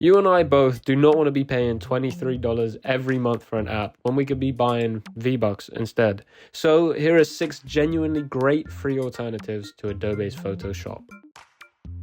You and I both do not want to be paying $23 every month for an app when we could be buying V-Bucks instead. So here are 6 genuinely great free alternatives to Adobe's Photoshop.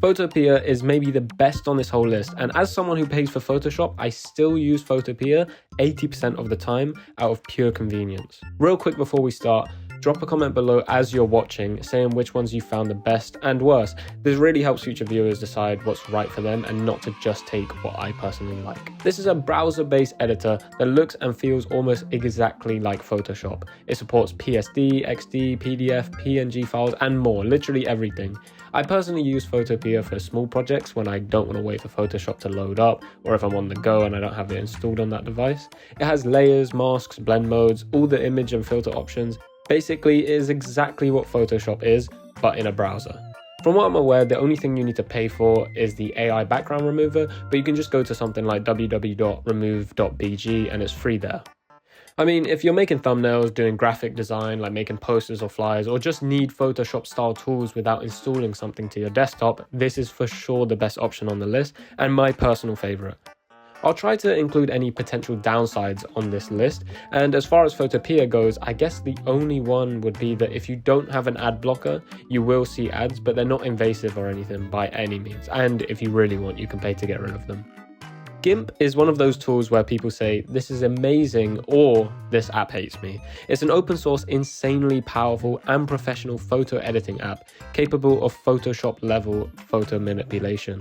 Photopea is maybe the best on this whole list, and as someone who pays for Photoshop, I still use Photopea 80% of the time out of pure convenience. Real quick before we start, drop a comment below as you're watching saying which ones you found the best and worst. This really helps future viewers decide what's right for them and not to just take what I personally like. This is a browser-based editor that looks and feels almost exactly like Photoshop. It supports PSD, XD, PDF, PNG files and more, literally everything. I personally use Photopea for small projects when I don't want to wait for Photoshop to load up, or if I'm on the go and I don't have it installed on that device. It has layers, masks, blend modes, all the image and filter options. Basically, it is exactly what Photoshop is, but in a browser. From what I'm aware, the only thing you need to pay for is the AI background remover, but you can just go to something like www.remove.bg and it's free there. I mean, if you're making thumbnails, doing graphic design like making posters or flyers, or just need Photoshop style tools without installing something to your desktop, this is for sure the best option on the list and my personal favorite. I'll try to include any potential downsides on this list, and as far as Photopea goes, I guess the only one would be that if you don't have an ad blocker, you will see ads, but they're not invasive or anything by any means, and if you really want, you can pay to get rid of them. GIMP is one of those tools where people say, this is amazing, or this app hates me. It's an open source, insanely powerful and professional photo editing app, capable of Photoshop level photo manipulation.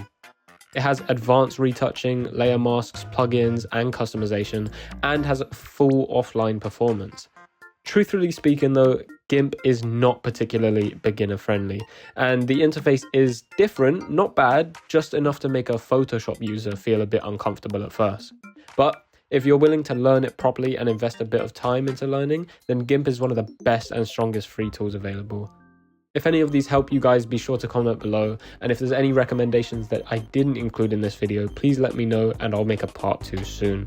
It has advanced retouching, layer masks, plugins, and customization, and has full offline performance. Truthfully speaking though, GIMP is not particularly beginner friendly, and the interface is different, not bad, just enough to make a Photoshop user feel a bit uncomfortable at first. But if you're willing to learn it properly and invest a bit of time into learning, then GIMP is one of the best and strongest free tools available. If any of these help you guys, be sure to comment below, and if there's any recommendations that I didn't include in this video, please let me know and I'll make a part 2 soon.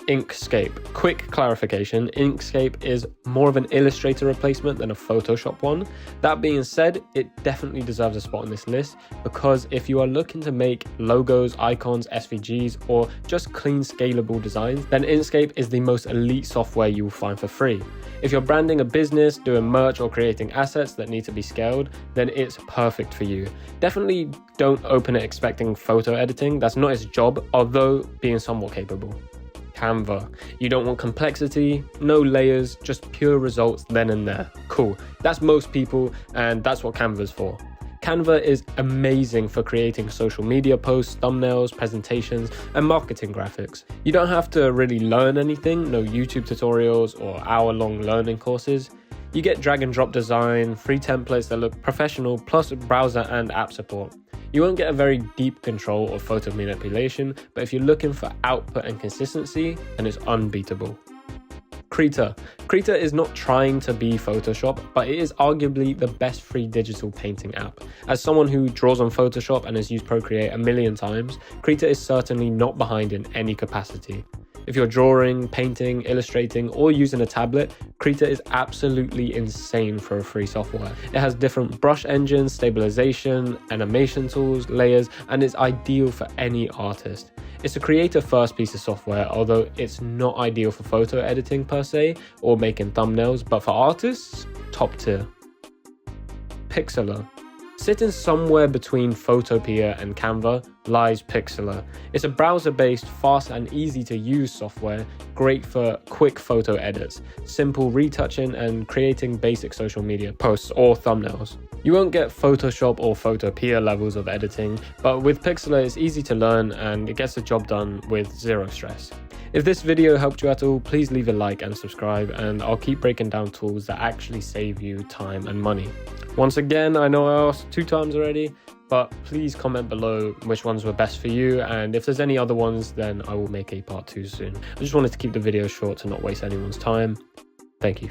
Inkscape. Quick clarification, Inkscape is more of an Illustrator replacement than a Photoshop one. That being said, it definitely deserves a spot on this list, because if you are looking to make logos, icons, SVGs, or just clean scalable designs, then Inkscape is the most elite software you will find for free. If you're branding a business, doing merch, or creating assets that need to be scaled, then it's perfect for you. Definitely don't open it expecting photo editing, that's not its job, although being somewhat capable. Canva. You don't want complexity, no layers, just pure results then and there. Cool. That's most people, and that's what Canva's for. Canva is amazing for creating social media posts, thumbnails, presentations, and marketing graphics. You don't have to really learn anything, no YouTube tutorials or hour-long learning courses. You get drag and drop design, free templates that look professional, plus browser and app support. You won't get a very deep control of photo manipulation, but if you're looking for output and consistency, then it's unbeatable. Krita. Krita is not trying to be Photoshop, but it is arguably the best free digital painting app. As someone who draws on Photoshop and has used Procreate a million times, Krita is certainly not behind in any capacity. If you're drawing, painting, illustrating, or using a tablet, Krita is absolutely insane for a free software. It has different brush engines, stabilization, animation tools, layers, and it's ideal for any artist. It's a creator-first piece of software, although it's not ideal for photo editing per se, or making thumbnails, but for artists, top tier. Pixlr. Sitting somewhere between Photopea and Canva lies Pixlr. It's a browser-based, fast and easy to use software, great for quick photo edits, simple retouching and creating basic social media posts or thumbnails. You won't get Photoshop or Photopea levels of editing, but with Pixlr it's easy to learn and it gets the job done with zero stress. If this video helped you at all, please leave a like and subscribe, and I'll keep breaking down tools that actually save you time and money. Once again, I know I asked 2 times already, but please comment below which ones were best for you, and if there's any other ones, then I will make a part 2 soon. I just wanted to keep the video short to not waste anyone's time. Thank you.